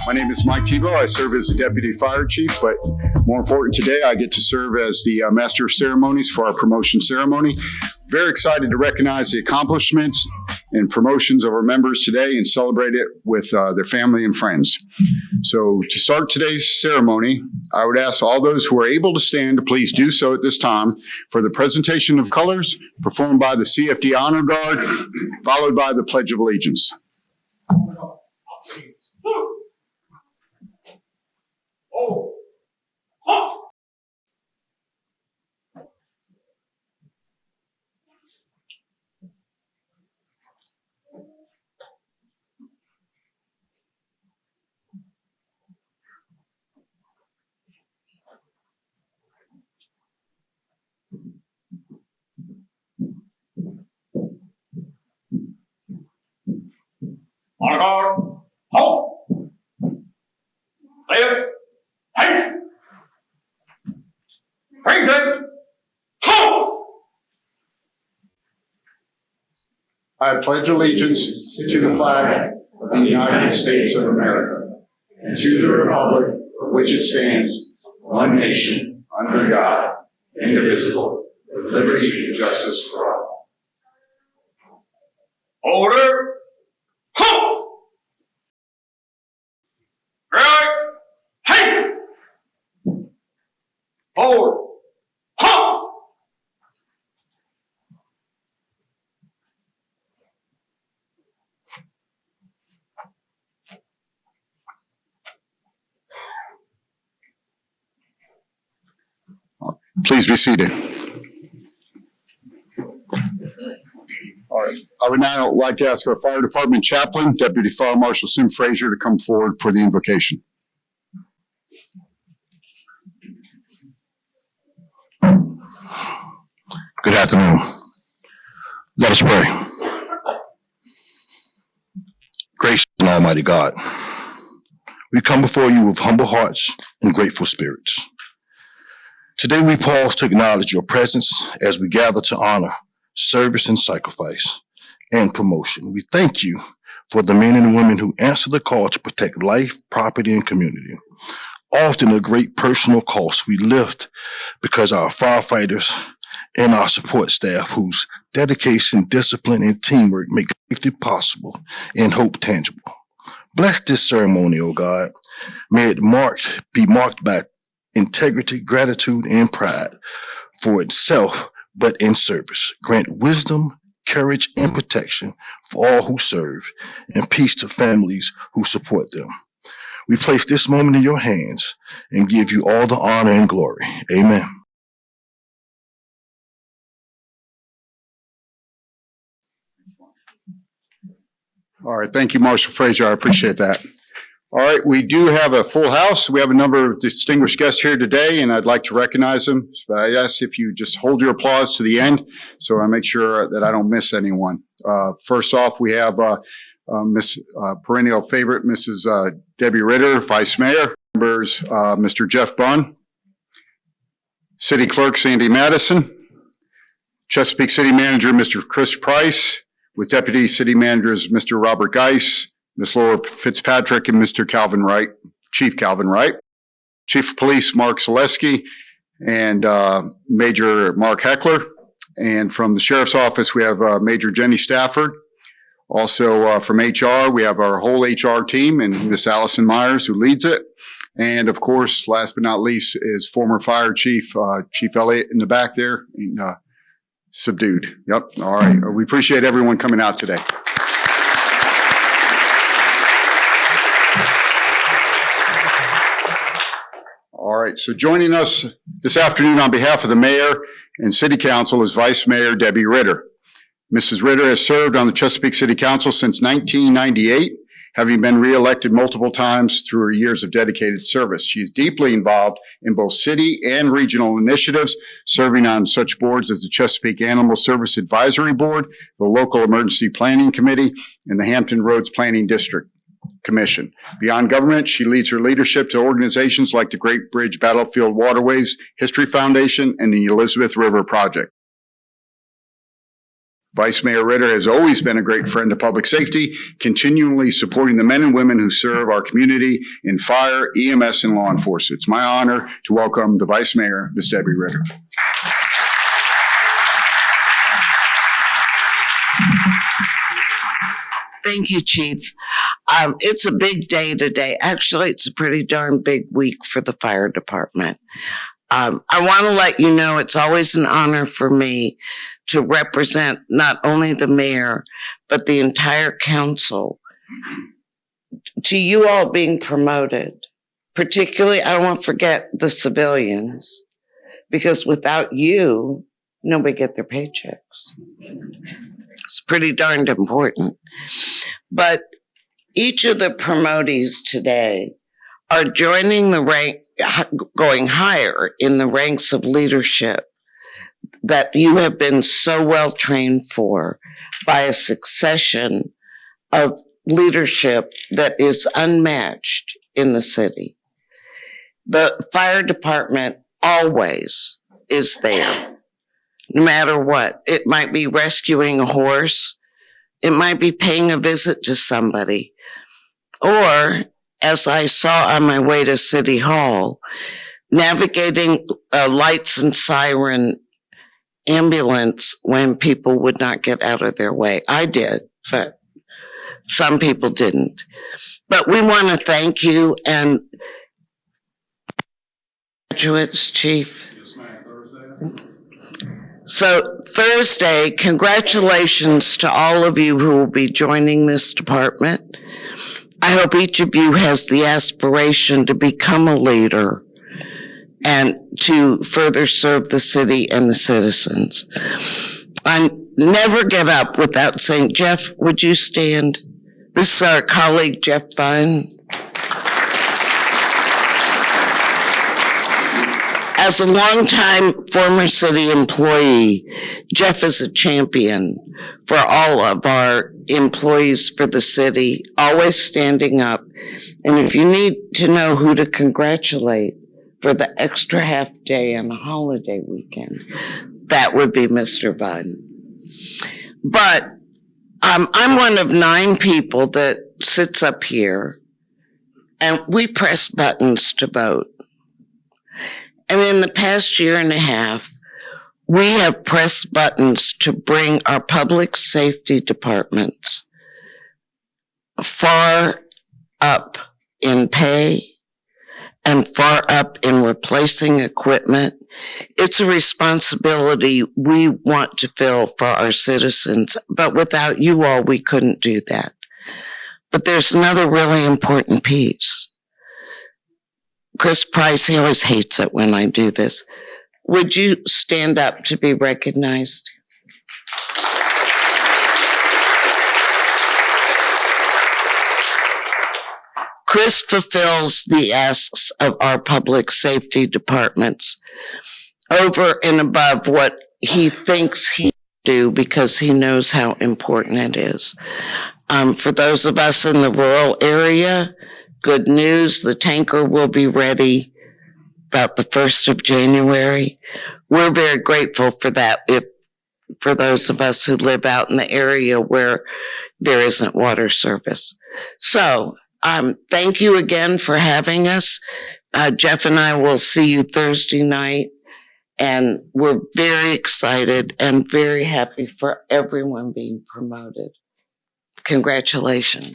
My name is Mike Tebow. I serve as the Deputy Fire Chief, but more important today, I get to serve as the Master of Ceremonies for our promotion ceremony. Very excited to recognize the accomplishments and promotions of our members today and celebrate it with their family and friends. So to start today's ceremony, I would ask all those who are able to stand to please do so at this time for the presentation of colors performed by the CFD Honor Guard, followed by the Pledge of Allegiance. Honor guard, halt! Left, height! Present, halt! I pledge allegiance to the flag of the United States of America and to the republic for which it stands, one nation, under God, indivisible, with liberty and justice for all. Order, halt! Right, height! Forward, halt! Please be seated. All right. I would now like to ask our Fire Department Chaplain, Deputy Fire Marshal Sim Frazier, to come forward for the invocation. Good afternoon. Let us pray. Gracious and Almighty God, we come before you with humble hearts and grateful spirits. Today we pause to acknowledge your presence as we gather to honor service and sacrifice and promotion. We thank you for the men and women who answer the call to protect life, property, and community. Often a great personal cost we lift because our firefighters and our support staff whose dedication, discipline, and teamwork make safety possible and hope tangible. Bless this ceremony, O God. May it be marked by integrity, gratitude, and pride for itself, but in service. Grant wisdom, courage, and protection for all who serve, and peace to families who support them. We place this moment in your hands and give you all the honor and glory. Amen. All right. Thank you, Marshal Frazier. I appreciate that. All right. We do have a full house. We have a number of distinguished guests here today, and I'd like to recognize them. I ask if you just hold your applause to the end so I make sure that I don't miss anyone. First off, we have Miss perennial favorite, Mrs. Debbie Ritter, Vice Mayor. Members, Mr. Jeff Bunn. City Clerk Sandy Madison. Chesapeake City Manager, Mr. Chris Price, with Deputy City Managers, Mr. Robert Geis, Ms. Laura Fitzpatrick, and Mr. Calvin Wright, Chief Calvin Wright. Chief of Police Mark Zaleski, and Major Mark Heckler. And from the Sheriff's Office, we have Major Jenny Stafford. Also from HR, we have our whole HR team and Miss Allison Myers, who leads it. And of course, last but not least, is former Fire Chief, Chief Elliott in the back there, and, subdued. Yep. All right. We appreciate everyone coming out today. All right. So joining us this afternoon on behalf of the Mayor and City Council is Vice Mayor Debbie Ritter. Mrs. Ritter has served on the Chesapeake City Council since 1998, having been reelected multiple times through her years of dedicated service. She's deeply involved in both city and regional initiatives, serving on such boards as the Chesapeake Animal Service Advisory Board, the Local Emergency Planning Committee, and the Hampton Roads Planning District Commission. Beyond government, she leads her leadership to organizations like the Great Bridge Battlefield Waterways History Foundation and the Elizabeth River Project. Vice Mayor Ritter has always been a great friend to public safety, continually supporting the men and women who serve our community in fire, EMS, and law enforcement. It's my honor to welcome the Vice Mayor, Ms. Debbie Ritter. Thank you, Chief. It's a big day today. Actually, it's a pretty darn big week for the fire department. I want to let you know it's always an honor for me to represent not only the mayor, but the entire council to you all being promoted. Particularly, I don't want to forget the civilians, because without you, nobody get their paychecks. It's pretty darned important. But each of the promotees today are joining the rank, going higher in the ranks of leadership that you have been so well trained for by a succession of leadership that is unmatched in the city. The fire department always is there, no matter what. It might be rescuing a horse. It might be paying a visit to somebody. Or, as I saw on my way to City Hall, navigating a lights and siren ambulance when people would not get out of their way. I did, but some people didn't. But we want to thank you and graduates, Chief. So Thursday, congratulations to all of you who will be joining this department. I hope each of you has the aspiration to become a leader and to further serve the city and the citizens. I never get up without saying, Jeff, would you stand? This is our colleague, Jeff Vine. As a longtime former city employee, Jeff is a champion for all of our employees for the city, always standing up. And if you need to know who to congratulate for the extra half day on a holiday weekend, that would be Mr. Biden. But I'm one of 9 people that sits up here, and we press buttons to vote. And in the past year and a half, we have pressed buttons to bring our public safety departments far up in pay and far up in replacing equipment. It's a responsibility we want to fill for our citizens, but without you all, we couldn't do that. But there's another really important piece. Chris Price, he always hates it when I do this. Would you stand up to be recognized? Chris fulfills the asks of our public safety departments over and above what he thinks he do, because he knows how important it is. For those of us in the rural area, good news, the tanker will be ready about the 1st of January. We're very grateful for that, for those of us who live out in the area where there isn't water service. So, thank you again for having us. Jeff and I will see you Thursday night, and we're very excited and very happy for everyone being promoted. Congratulations.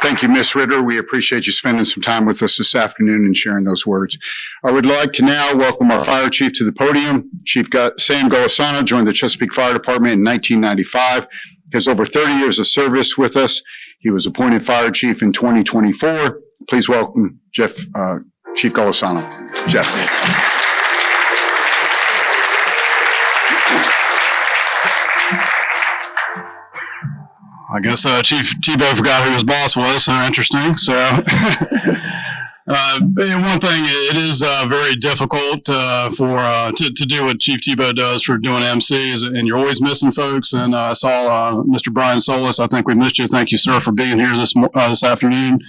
Thank you, Ms. Ritter. We appreciate you spending some time with us this afternoon and sharing those words. I would like to now welcome our fire chief to the podium. Chief Sam Golisano joined the Chesapeake Fire Department in 1995. He has over 30 years of service with us. He was appointed fire chief in 2024. Please welcome Chief Golisano. Jeff. I guess Chief Tebow forgot who his boss was, so interesting. So one thing, it is very difficult to do what Chief Tebow does for doing MCs, and you're always missing folks. And I saw Mr. Brian Solis. I think we missed you. Thank you, sir, for being here this afternoon.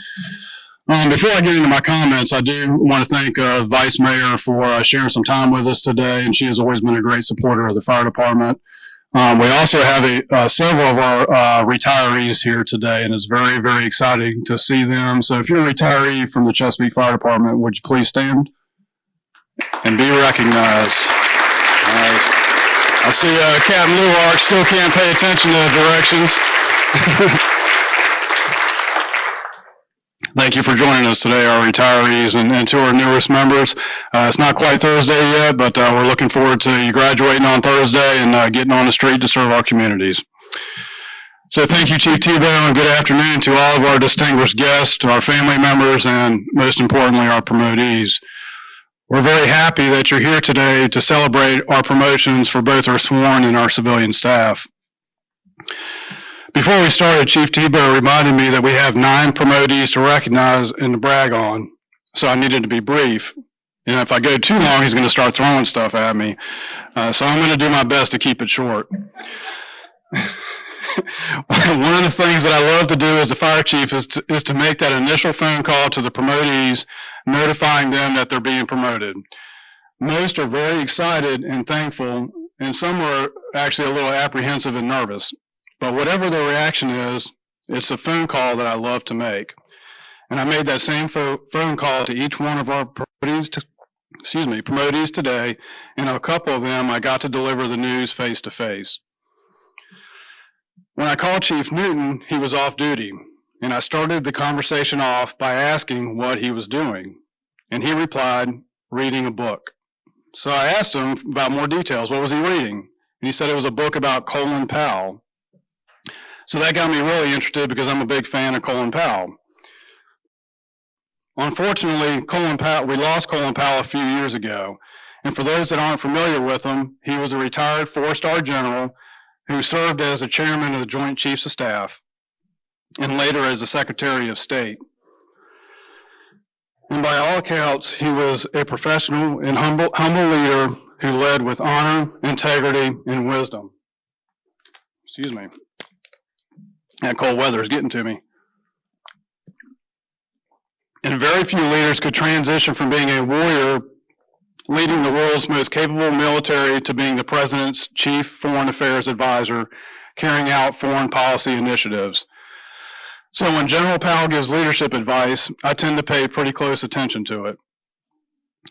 Before I get into my comments, I do want to thank Vice Mayor for sharing some time with us today, and she has always been a great supporter of the fire department. We also have several of our retirees here today, and it's very, very exciting to see them. So if you're a retiree from the Chesapeake Fire Department, would you please stand and be recognized? Nice. I see Captain Lewart still can't pay attention to the directions. Thank you for joining us today, our retirees, and to our newest members. It's not quite Thursday yet, but we're looking forward to you graduating on Thursday and getting on the street to serve our communities. So thank you, Chief Tebow, and good afternoon to all of our distinguished guests, our family members, and most importantly, our promotees. We're very happy that you're here today to celebrate our promotions for both our sworn and our civilian staff. Before we started, Chief Tebow reminded me that we have 9 promotees to recognize and to brag on, so I needed to be brief. And if I go too long, he's going to start throwing stuff at me. So I'm going to do my best to keep it short. One of the things that I love to do as a fire chief is to make that initial phone call to the promotees, notifying them that they're being promoted. Most are very excited and thankful, and some are actually a little apprehensive and nervous. But whatever the reaction is, it's a phone call that I love to make. And I made that same phone call to each one of our promotees today, and a couple of them I got to deliver the news face to face. When I called Chief Newton, he was off duty, and I started the conversation off by asking what he was doing. And he replied, reading a book. So I asked him about more details. What was he reading? And he said it was a book about Colin Powell. So that got me really interested because I'm a big fan of Colin Powell. Unfortunately, we lost Colin Powell a few years ago. And for those that aren't familiar with him, he was a retired 4-star general who served as the chairman of the Joint Chiefs of Staff and later as the Secretary of State. And by all accounts, he was a professional and humble leader who led with honor, integrity, and wisdom. Excuse me. That cold weather is getting to me. And very few leaders could transition from being a warrior, leading the world's most capable military, to being the president's chief foreign affairs advisor, carrying out foreign policy initiatives. So when General Powell gives leadership advice, I tend to pay pretty close attention to it.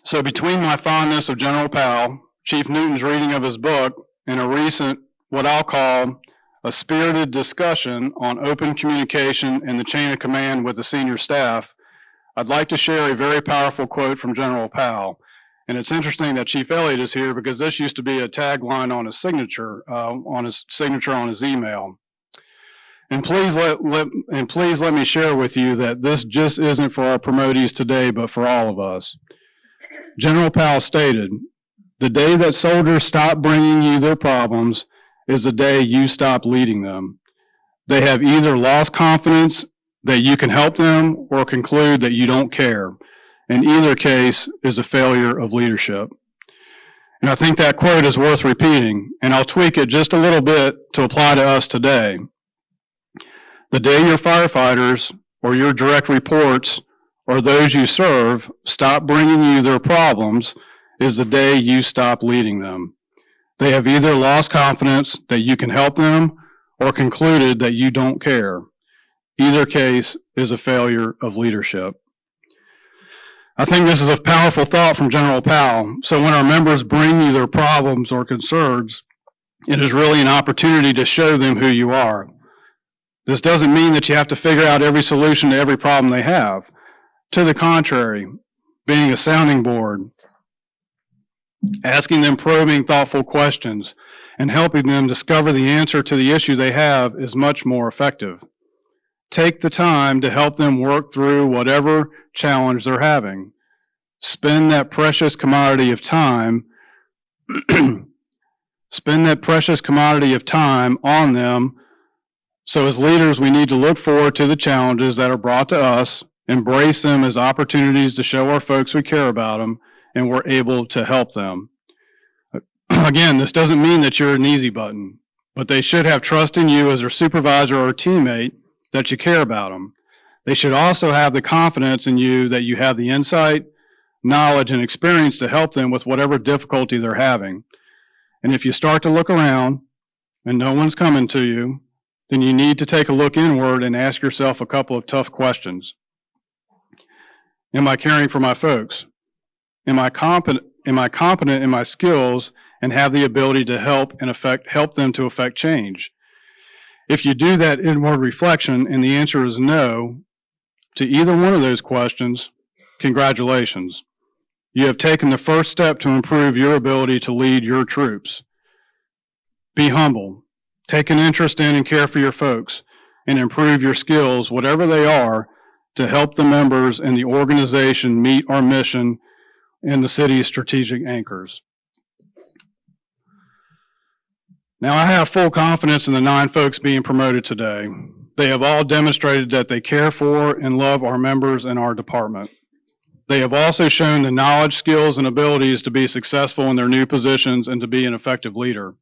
So between my fondness of General Powell, Chief Newton's reading of his book, and a recent, what I'll call, a spirited discussion on open communication and the chain of command with the senior staff, I'd like to share a very powerful quote from General Powell. And it's interesting that Chief Elliott is here because this used to be a tagline on his signature on his email. And please let me share with you that this just isn't for our promotees today, but for all of us. General Powell stated, "The day that soldiers stop bringing you their problems is the day you stop leading them. They have either lost confidence that you can help them or conclude that you don't care. In either case is a failure of leadership." And I think that quote is worth repeating, and I'll tweak it just a little bit to apply to us today. The day your firefighters or your direct reports or those you serve stop bringing you their problems is the day you stop leading them. They have either lost confidence that you can help them or concluded that you don't care. Either case is a failure of leadership. I think this is a powerful thought from General Powell. So when our members bring you their problems or concerns, it is really an opportunity to show them who you are. This doesn't mean that you have to figure out every solution to every problem they have. To the contrary, being a sounding board, asking them probing, thoughtful questions, and helping them discover the answer to the issue they have is much more effective. Take the time to help them work through whatever challenge they're having. Spend that precious commodity of time on them. So as leaders, we need to look forward to the challenges that are brought to us, embrace them as opportunities to show our folks we care about them, and we're able to help them. Again, this doesn't mean that you're an easy button, but they should have trust in you as their supervisor or teammate that you care about them. They should also have the confidence in you that you have the insight, knowledge, and experience to help them with whatever difficulty they're having. And if you start to look around and no one's coming to you, then you need to take a look inward and ask yourself a couple of tough questions. Am I caring for my folks? Am I competent in my skills and have the ability to help them to affect change? If you do that inward reflection and the answer is no to either one of those questions, congratulations. You have taken the first step to improve your ability to lead your troops. Be humble. Take an interest in and care for your folks and improve your skills, whatever they are, to help the members and the organization meet our mission and the city's strategic anchors. Now, I have full confidence in the 9 folks being promoted today. They have all demonstrated that they care for and love our members and our department. They have also shown the knowledge, skills, and abilities to be successful in their new positions and to be an effective leader.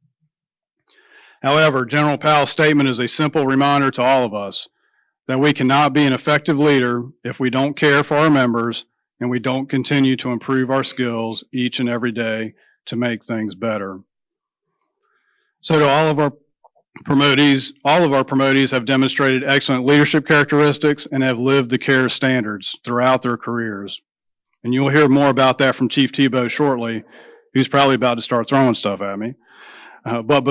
However, General Powell's statement is a simple reminder to all of us that we cannot be an effective leader if we don't care for our members and we don't continue to improve our skills each and every day to make things better. So to all of our promotees have demonstrated excellent leadership characteristics and have lived the CARE standards throughout their careers. And you'll hear more about that from Chief Tebow shortly, who's probably about to start throwing stuff at me. But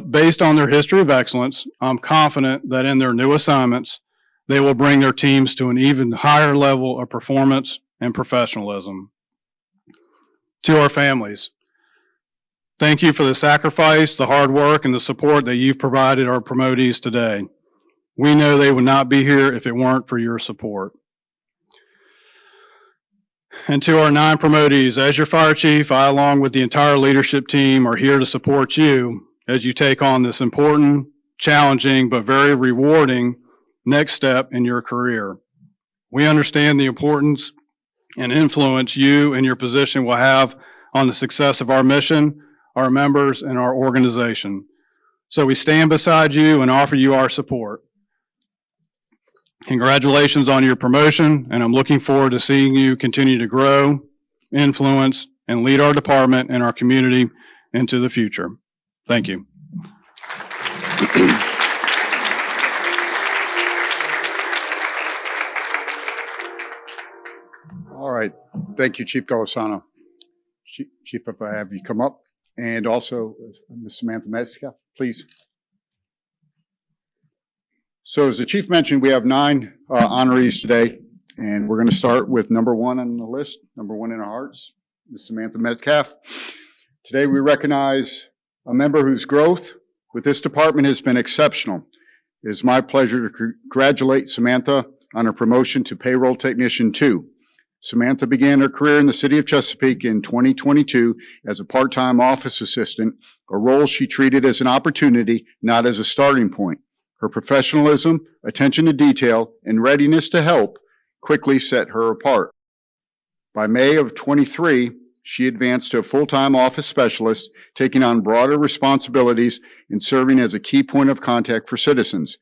based on their history of excellence, I'm confident that in their new assignments, they will bring their teams to an even higher level of performance and professionalism. To our families, thank you for the sacrifice, the hard work, and the support that you've provided our promotees today. We know they would not be here if it weren't for your support. And to our 9 promotees, as your fire chief, I, along with the entire leadership team, are here to support you as you take on this important, challenging, but very rewarding next step in your career. We understand the importance and influence you and your position will have on the success of our mission, our members, and our organization. So we stand beside you and offer you our support. Congratulations on your promotion, and I'm looking forward to seeing you continue to grow, influence, and lead our department and our community into the future. Thank you. All right. Thank you, Chief Golisano. Chief, if I have you come up. And also, Ms. Samantha Metcalf, please. So as the chief mentioned, we have 9 honorees today, and we're going to start with number 1 on the list, number 1 in our hearts, Ms. Samantha Metcalf. Today we recognize a member whose growth with this department has been exceptional. It is my pleasure to congratulate Samantha on her promotion to Payroll Technician 2. Samantha began her career in the city of Chesapeake in 2022 as a part-time office assistant, a role she treated as an opportunity, not as a starting point. Her professionalism, attention to detail, and readiness to help quickly set her apart. By May of 23, she advanced to a full-time office specialist, taking on broader responsibilities and serving as a key point of contact for citizens.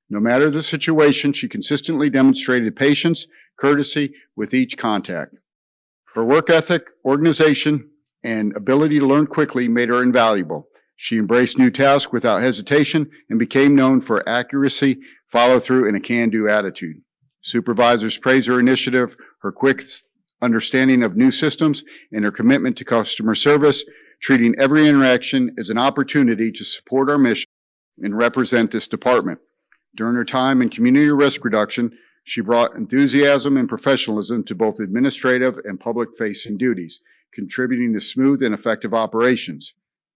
No matter the situation, she consistently demonstrated patience, courtesy with each contact. Her work ethic, organization, and ability to learn quickly made her invaluable. She embraced new tasks without hesitation and became known for accuracy, follow-through, and a can-do attitude. Supervisors praise her initiative, her quick understanding of new systems, and her commitment to customer service, treating every interaction as an opportunity to support our mission and represent this department. During her time in community risk reduction, she brought enthusiasm and professionalism to both administrative and public-facing duties, contributing to smooth and effective operations.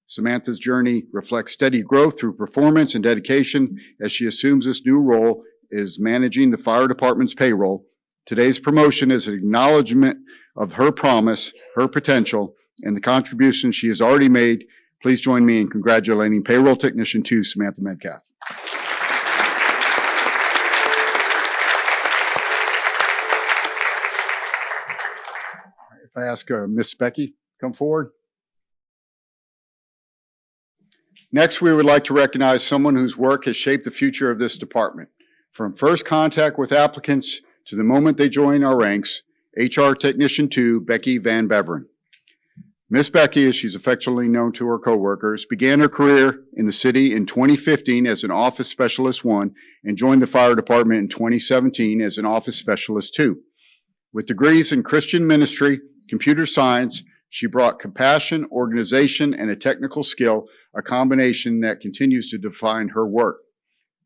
Samantha's journey reflects steady growth through performance and dedication as she assumes this new role is managing the fire department's payroll. Today's promotion is an acknowledgement of her promise, her potential, and the contribution she has already made. Please join me in congratulating Payroll Technician 2, Samantha Metcalf. If I ask Miss Becky, come forward. Next, we would like to recognize someone whose work has shaped the future of this department. From first contact with applicants to the moment they join our ranks, HR Technician 2, Becky Van Beveren. Miss Becky, as she's affectionately known to her coworkers, began her career in the city in 2015 as an Office Specialist 1 and joined the Fire Department in 2017 as an Office Specialist 2. With degrees in Christian ministry, computer science, she brought compassion, organization, and a technical skill, a combination that continues to define her work.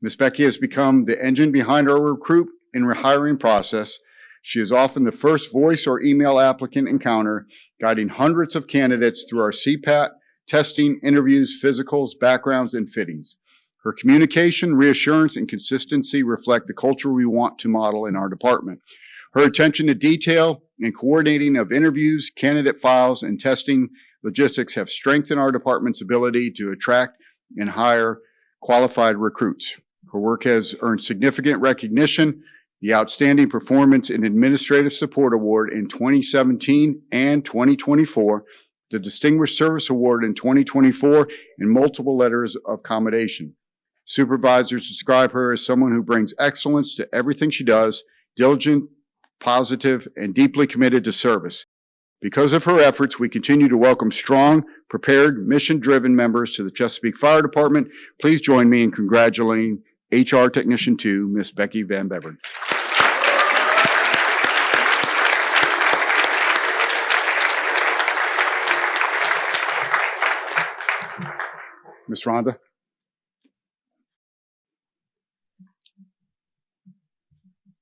Miss Becky has become the engine behind our recruit and hiring process. She is often the first voice or email applicant encounter, guiding hundreds of candidates through our CPAT, testing, interviews, physicals, backgrounds, and fittings. Her communication, reassurance, and consistency reflect the culture we want to model in our department. Her attention to detail and coordinating of interviews, candidate files, and testing logistics have strengthened our department's ability to attract and hire qualified recruits. Her work has earned significant recognition, the Outstanding Performance in Administrative Support Award in 2017 and 2024, the Distinguished Service Award in 2024, and multiple letters of commendation. Supervisors describe her as someone who brings excellence to everything she does, diligent, positive, and deeply committed to service. Because of her efforts, we continue to welcome strong, prepared, mission-driven members to the Chesapeake Fire Department. Please join me in congratulating HR Technician 2, Miss Becky Van Beveren. Miss Rhonda.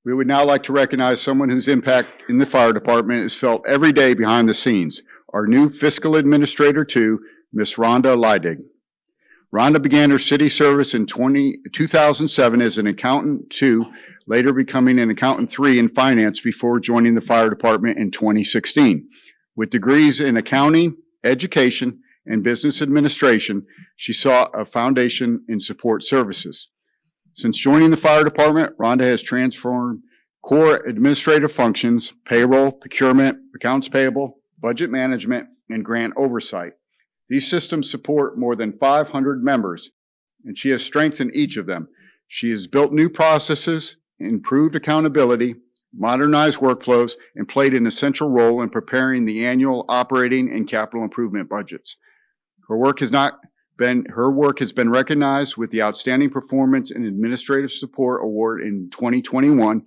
We would now like to recognize someone whose impact in the fire department is felt every day behind the scenes, our new Fiscal Administrator 2, Miss Rhonda Leidig. Rhonda began her city service in 2007 as an Accountant 2, later becoming an Accountant 3 in finance before joining the fire department in 2016. With degrees in accounting, education, and business administration, she saw a foundation in support services. Since joining the fire department, Rhonda has transformed core administrative functions, payroll, procurement, accounts payable, budget management, and grant oversight. These systems support more than 500 members, and she has strengthened each of them. She has built new processes, improved accountability, modernized workflows, and played an essential role in preparing the annual operating and capital improvement budgets. Her work has been recognized with the Outstanding Performance in Administrative Support Award in 2021,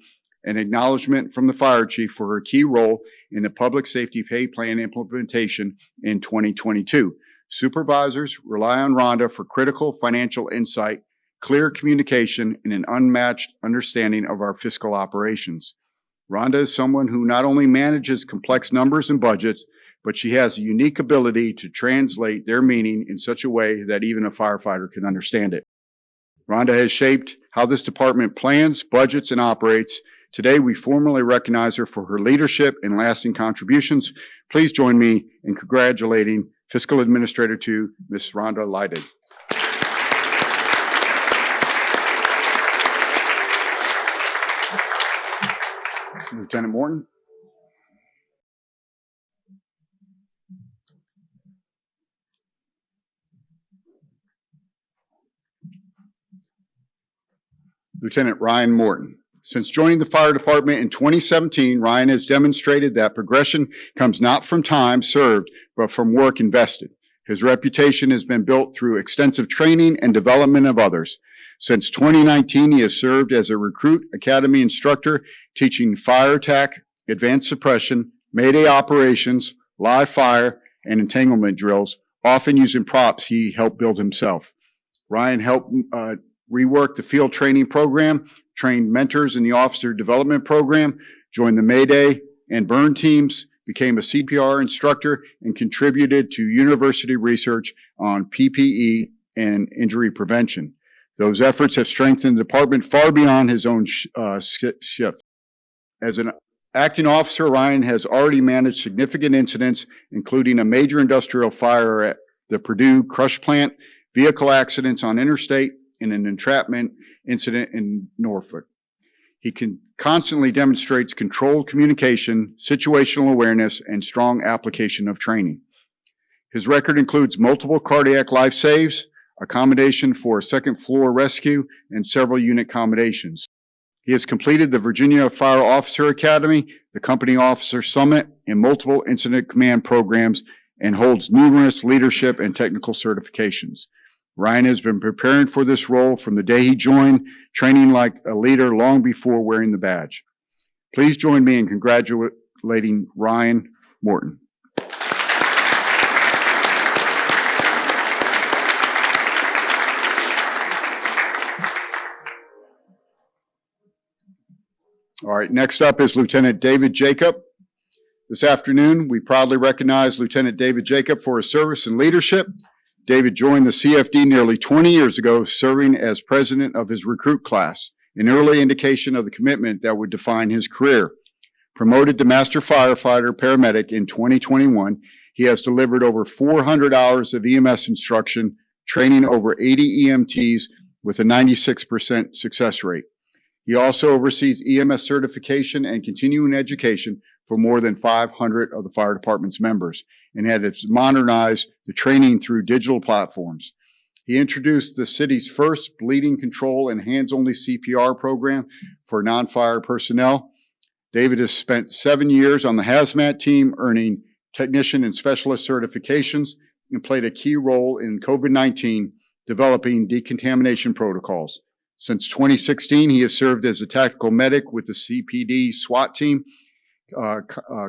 an acknowledgement from the fire chief for her key role in the public safety pay plan implementation in 2022. Supervisors rely on Rhonda for critical financial insight, clear communication, and an unmatched understanding of our fiscal operations. Rhonda is someone who not only manages complex numbers and budgets, but she has a unique ability to translate their meaning in such a way that even a firefighter can understand it. Rhonda has shaped how this department plans, budgets, and operates. Today, we formally recognize her for her leadership and lasting contributions. Please join me in congratulating Fiscal Administrator 2, Ms. Rhonda Leidig. Lieutenant Morton. Lieutenant Ryan Morton. Since joining the fire department in 2017, Ryan has demonstrated that progression comes not from time served, but from work invested. His reputation has been built through extensive training and development of others. Since 2019, he has served as a recruit academy instructor, teaching fire attack, advanced suppression, mayday operations, live fire, and entanglement drills, often using props he helped build himself. Ryan helped rework the field training program, trained mentors in the officer development program, joined the Mayday and burn teams, became a CPR instructor, and contributed to university research on PPE and injury prevention. Those efforts have strengthened the department far beyond his own shift. As an acting officer, Ryan has already managed significant incidents, including a major industrial fire at the Purdue crush plant, vehicle accidents on interstate, and an entrapment incident in Norfolk. He constantly demonstrates controlled communication, situational awareness, and strong application of training. His record includes multiple cardiac life saves, accommodation for a second floor rescue, and several unit accommodations. He has completed the Virginia Fire Officer Academy, the Company Officer Summit, and multiple incident command programs, and holds numerous leadership and technical certifications. Ryan has been preparing for this role from the day he joined, training like a leader long before wearing the badge. Please join me in congratulating Ryan Morton. All right, next up is Lieutenant David Jacob. This afternoon, we proudly recognize Lieutenant David Jacob for his service and leadership. David joined the CFD nearly 20 years ago, serving as president of his recruit class, an early indication of the commitment that would define his career. Promoted to Master Firefighter Paramedic in 2021, he has delivered over 400 hours of EMS instruction, training over 80 EMTs with a 96% success rate. He also oversees EMS certification and continuing education for more than 500 of the fire department's members, and has modernized the training through digital platforms. He introduced the city's first bleeding control and hands-only CPR program for non-fire personnel. David has spent 7 years on the hazmat team, earning technician and specialist certifications, and played a key role in COVID-19 developing decontamination protocols. Since 2016, he has served as a tactical medic with the CPD SWAT team,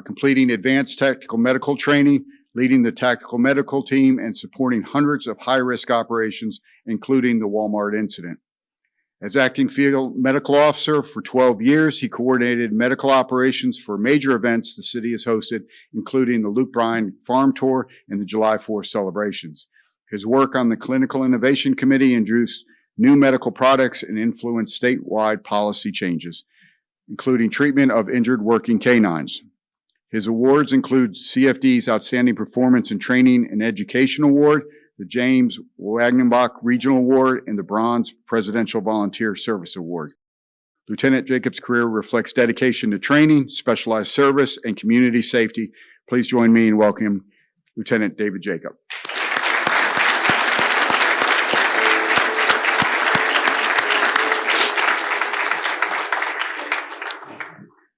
completing advanced tactical medical training, leading the tactical medical team, and supporting hundreds of high-risk operations, including the Walmart incident. As acting field medical officer for 12 years, he coordinated medical operations for major events the city has hosted, including the Luke Bryan Farm Tour and the July 4th celebrations. His work on the Clinical Innovation Committee introduced new medical products and influenced statewide policy changes, including treatment of injured working canines. His awards include CFD's Outstanding Performance in Training and Education Award, the James Wagenbach Regional Award, and the Bronze Presidential Volunteer Service Award. Lieutenant Jacob's career reflects dedication to training, specialized service, and community safety. Please join me in welcoming Lieutenant David Jacob.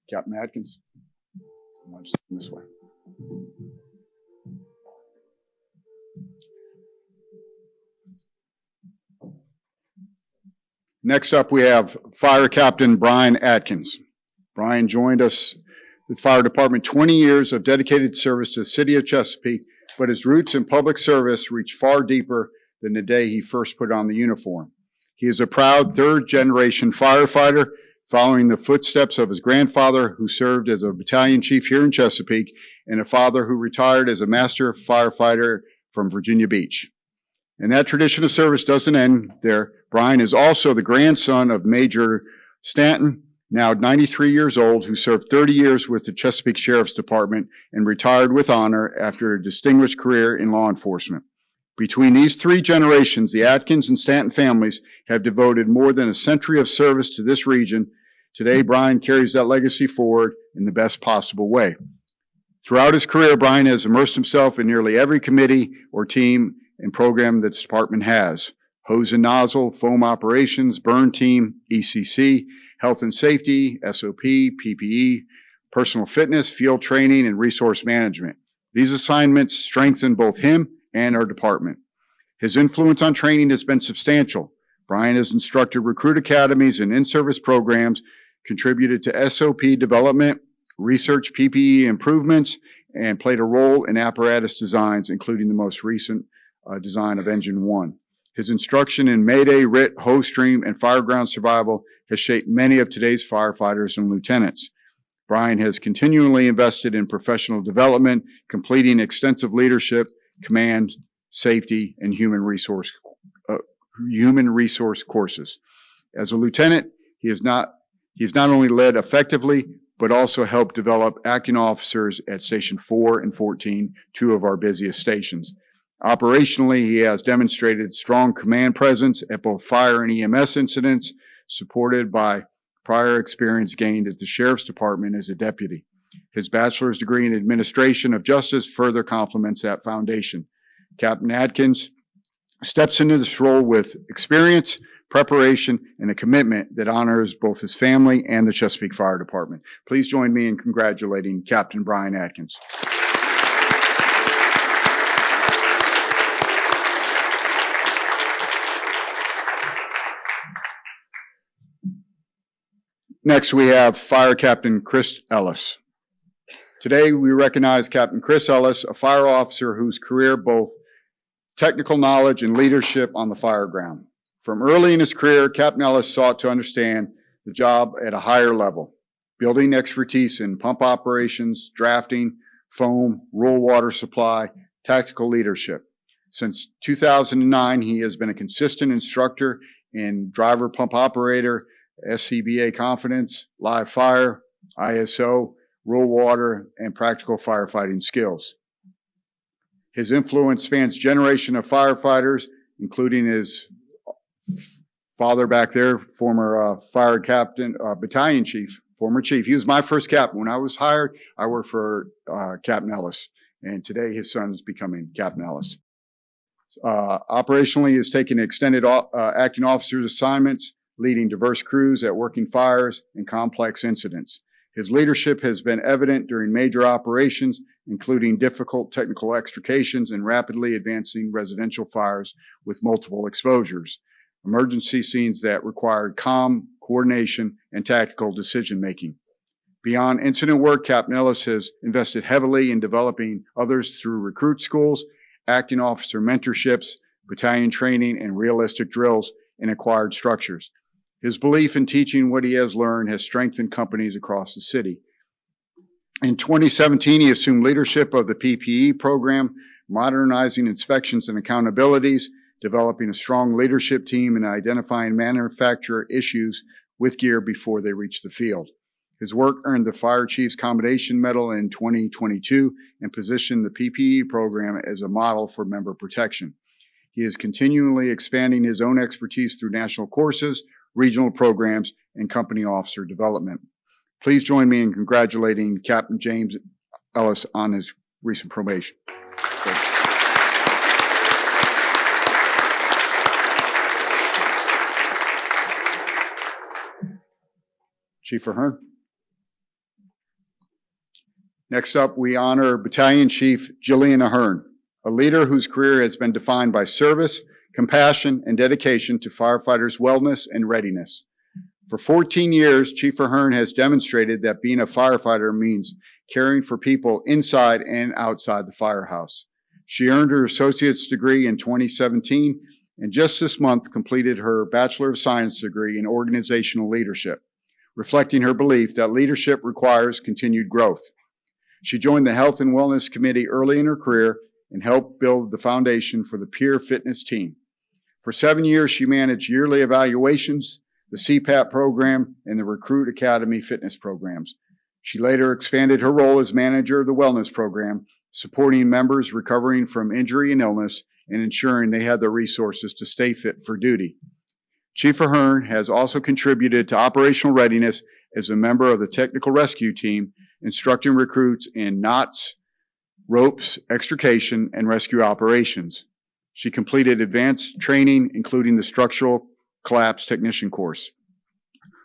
Captain Atkins, I'll just this way. Next up, we have Fire Captain Brian Atkins. Brian joined us, the fire department, 20 years of dedicated service to the city of Chesapeake, but his roots in public service reach far deeper than the day he first put on the uniform. He is a proud third-generation firefighter, following the footsteps of his grandfather, who served as a battalion chief here in Chesapeake, and a father who retired as a master firefighter from Virginia Beach. And that tradition of service doesn't end there. Brian is also the grandson of Major Stanton, now 93 years old, who served 30 years with the Chesapeake Sheriff's Department and retired with honor after a distinguished career in law enforcement. Between these three generations, the Atkins and Stanton families have devoted more than a century of service to this region. Today, Brian carries that legacy forward in the best possible way. Throughout his career, Brian has immersed himself in nearly every committee or team and program that this department has: hose and nozzle, foam operations, burn team, ECC, health and safety, SOP, PPE, personal fitness, field training, and resource management. These assignments strengthen both him and our department. His influence on training has been substantial. Brian has instructed recruit academies and in-service programs, contributed to SOP development, research PPE improvements, and played a role in apparatus designs, including the most recent design of Engine 1. His instruction in Mayday, RIT, hose stream, and fireground survival has shaped many of today's firefighters and lieutenants. Brian has continually invested in professional development, completing extensive leadership, command, safety, and human resource courses. As a lieutenant, he has not only led effectively, but also helped develop acting officers at Station 4 and 14, two of our busiest stations. Operationally, he has demonstrated strong command presence at both fire and EMS incidents, supported by prior experience gained at the Sheriff's Department as a deputy. His bachelor's degree in administration of justice further complements that foundation. Captain Atkins steps into this role with experience, preparation, and a commitment that honors both his family and the Chesapeake Fire Department. Please join me in congratulating Captain Brian Atkins. Next, we have Fire Captain Chris Ellis. Today, we recognize Captain Chris Ellis, a fire officer whose career both technical knowledge and leadership on the fire ground. From early in his career, Captain Ellis sought to understand the job at a higher level, building expertise in pump operations, drafting, foam, rural water supply, tactical leadership. Since 2009, he has been a consistent instructor in driver pump operator, SCBA confidence, live fire, ISO, rural water, and practical firefighting skills. His influence spans generation of firefighters, including his father back there, former fire captain, battalion chief, former chief. He was my first captain. When I was hired, I worked for Captain Ellis, and today his son's becoming Captain Ellis. Operationally, he has taken extended acting officer's assignments, leading diverse crews at working fires and complex incidents. His leadership has been evident during major operations, including difficult technical extrications and rapidly advancing residential fires with multiple exposures, emergency scenes that required calm, coordination, and tactical decision-making. Beyond incident work, Captain Ellis has invested heavily in developing others through recruit schools, acting officer mentorships, battalion training, and realistic drills in acquired structures. His belief in teaching what he has learned has strengthened companies across the city. In 2017, he assumed leadership of the PPE program, modernizing inspections and accountabilities, developing a strong leadership team, and identifying manufacturer issues with gear before they reach the field. His work earned the Fire Chiefs Commendation Medal in 2022 and positioned the PPE program as a model for member protection. He is continually expanding his own expertise through national courses, regional programs, and company officer development. Please join me in congratulating Captain James Ellis on his recent promotion. Chief Ahern. Next up, we honor Battalion Chief Gillian Ahern, a leader whose career has been defined by service, compassion, and dedication to firefighters' wellness and readiness. For 14 years, Chief Ahern has demonstrated that being a firefighter means caring for people inside and outside the firehouse. She earned her associate's degree in 2017 and just this month completed her Bachelor of Science degree in organizational leadership, reflecting her belief that leadership requires continued growth. She joined the Health and Wellness Committee early in her career and helped build the foundation for the peer fitness team. For 7 years, she managed yearly evaluations, the CPAP program, and the Recruit Academy fitness programs. She later expanded her role as manager of the wellness program, supporting members recovering from injury and illness and ensuring they had the resources to stay fit for duty. Chief Ahern has also contributed to operational readiness as a member of the technical rescue team, instructing recruits in knots, ropes, extrication, and rescue operations. She completed advanced training, including the structural collapse technician course.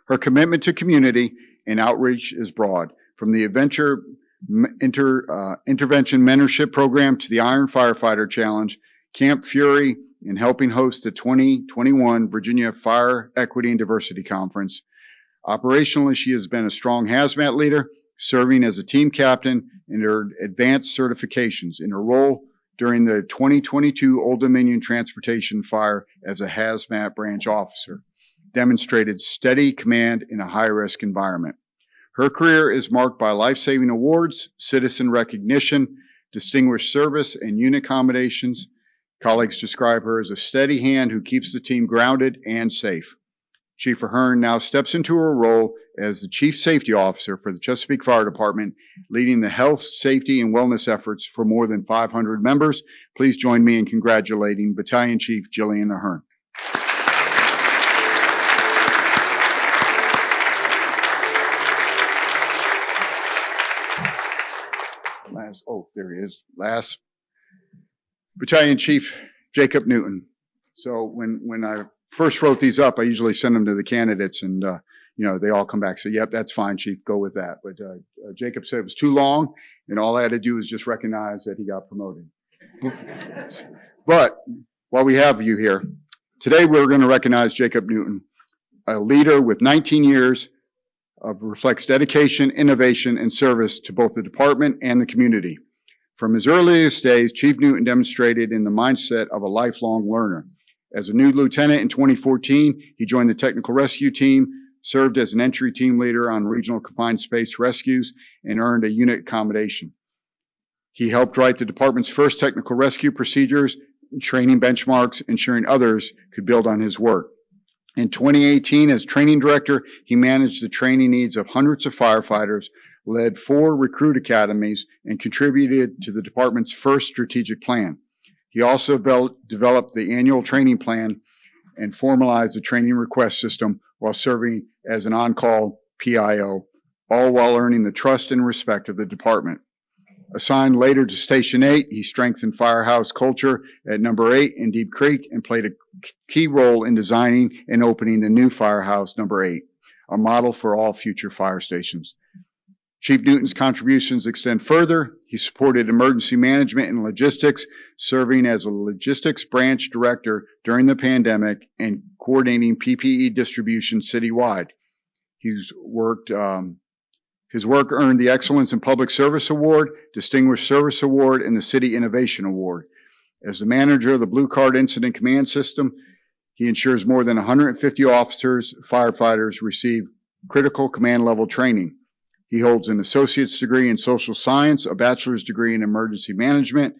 Her commitment to community and outreach is broad, from the intervention mentorship program to the Iron Firefighter Challenge, Camp Fury, and helping host the 2021 Virginia Fire Equity and Diversity Conference. Operationally, she has been a strong hazmat leader, serving as a team captain in her advanced certifications in her role during the 2022 Old Dominion Transportation Fire as a hazmat branch officer, demonstrated steady command in a high-risk environment. Her career is marked by life-saving awards, citizen recognition, distinguished service, and unit commendations. Colleagues describe her as a steady hand who keeps the team grounded and safe. Chief Ahern now steps into her role as the Chief Safety Officer for the Chesapeake Fire Department, leading the health, safety, and wellness efforts for more than 500 members. Please join me in congratulating Battalion Chief Gillian Ahern. There he is. Last, Battalion Chief Jacob Newton. So when I first wrote these up, I usually send them to the candidates and, they all come back and say, yep, that's fine, Chief, go with that. But Jacob said it was too long, and all I had to do was just recognize that he got promoted. But while we have you here, today we're going to recognize Jacob Newton, a leader with 19 years of reflects dedication, innovation, and service to both the department and the community. From his earliest days, Chief Newton demonstrated in the mindset of a lifelong learner. As a new lieutenant in 2014, he joined the technical rescue team, served as an entry team leader on regional confined space rescues, and earned a unit accommodation. He helped write the department's first technical rescue procedures, training benchmarks, ensuring others could build on his work. In 2018, as training director, he managed the training needs of hundreds of firefighters, led 4 recruit academies, and contributed to the department's first strategic plan. He also developed the annual training plan and formalized the training request system while serving as an on-call PIO, all while earning the trust and respect of the department. Assigned later to Station 8, he strengthened firehouse culture at Number 8 in Deep Creek and played a key role in designing and opening the new firehouse Number 8, a model for all future fire stations. Chief Newton's contributions extend further. He supported emergency management and logistics, serving as a logistics branch director during the pandemic and coordinating PPE distribution citywide. His work earned the Excellence in Public Service Award, Distinguished Service Award, and the City Innovation Award. As the manager of the Blue Card Incident Command System, he ensures more than 150 officers, firefighters receive critical command level training. He holds an associate's degree in social science, a bachelor's degree in emergency management,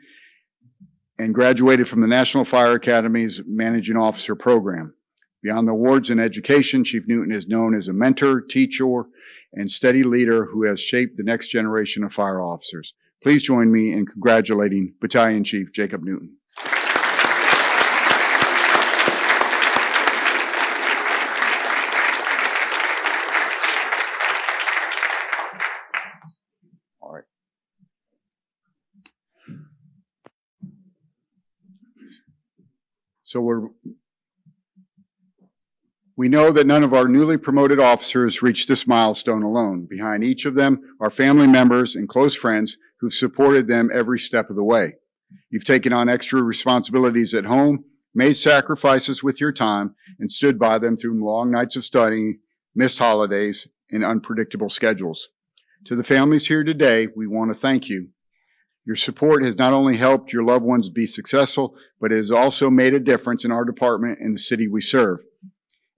and graduated from the National Fire Academy's Managing Officer program. Beyond the awards in education, Chief Newton is known as a mentor, teacher, and steady leader who has shaped the next generation of fire officers. Please join me in congratulating Battalion Chief Jacob Newton. All right. So we know that none of our newly promoted officers reached this milestone alone. Behind each of them are family members and close friends who've supported them every step of the way. You've taken on extra responsibilities at home, made sacrifices with your time, and stood by them through long nights of studying, missed holidays, and unpredictable schedules. To the families here today, we want to thank you. Your support has not only helped your loved ones be successful, but it has also made a difference in our department and the city we serve.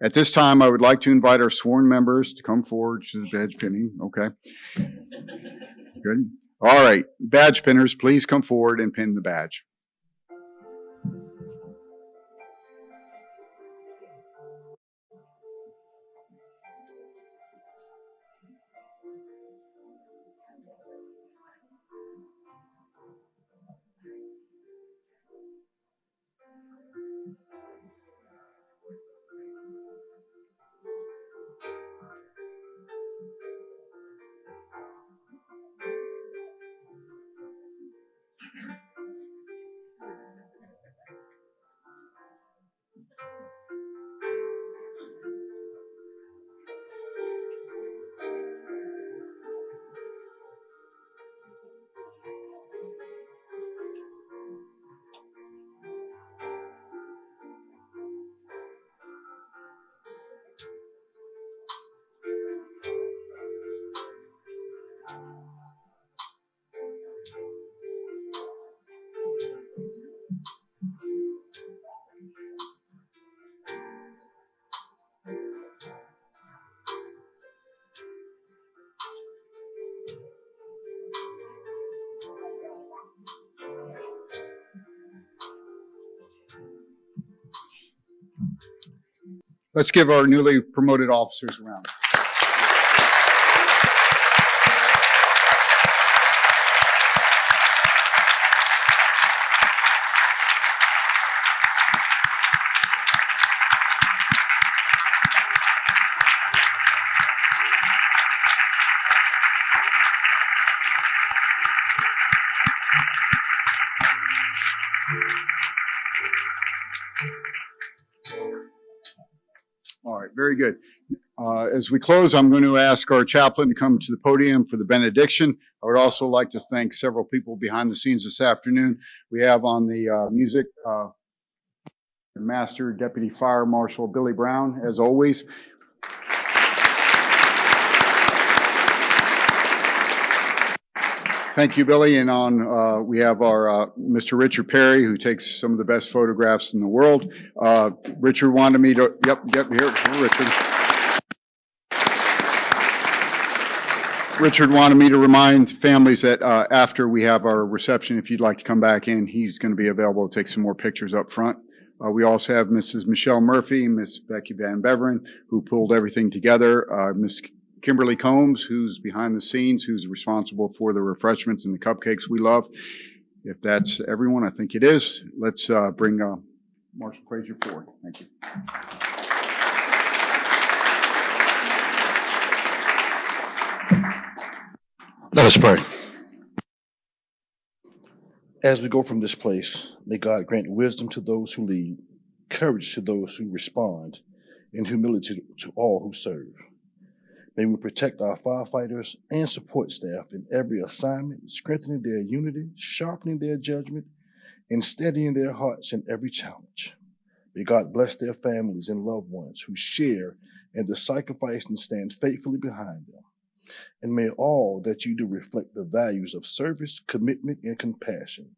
At this time, I would like to invite our sworn members to come forward to the badge pinning. Okay. Good. All right. Badge pinners, please come forward and pin the badge. Let's give our newly promoted officers a round. All right, very good. As we close, I'm going to ask our chaplain to come to the podium for the benediction. I would also like to thank several people behind the scenes this afternoon. We have on the music, Master Deputy Fire Marshal Billy Brown, as always. Thank you, Billy. And on, we have our Mr. Richard Perry, who takes some of the best photographs in the world. Richard wanted me to, yep, here, Richard. Richard wanted me to remind families that after we have our reception, if you'd like to come back in, he's going to be available to take some more pictures up front. We also have Mrs. Michelle Murphy, Miss Becky Van Beveren, who pulled everything together. Miss Kimberly Combs, who's behind the scenes, who's responsible for the refreshments and the cupcakes we love. If that's everyone, I think it is. Let's bring Marshal Frazier forward. Thank you. Let us pray. As we go from this place, may God grant wisdom to those who lead, courage to those who respond, and humility to all who serve. May we protect our firefighters and support staff in every assignment, strengthening their unity, sharpening their judgment, and steadying their hearts in every challenge. May God bless their families and loved ones who share in the sacrifice and stand faithfully behind them. And may all that you do reflect the values of service, commitment, and compassion.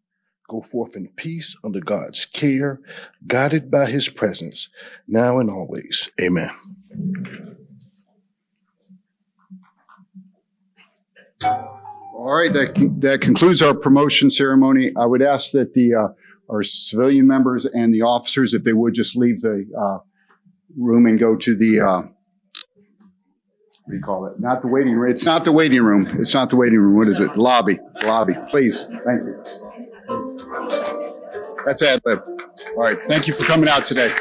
Go forth in peace under God's care, guided by his presence, now and always. Amen. All right, that concludes our promotion ceremony. I would ask that our civilian members and the officers, if they would just leave the room and go to the, what do you call it? Not the waiting room. It's not the waiting room. It's not the waiting room. What is it? Lobby. Lobby. Please. Thank you. That's ad lib. All right. Thank you for coming out today.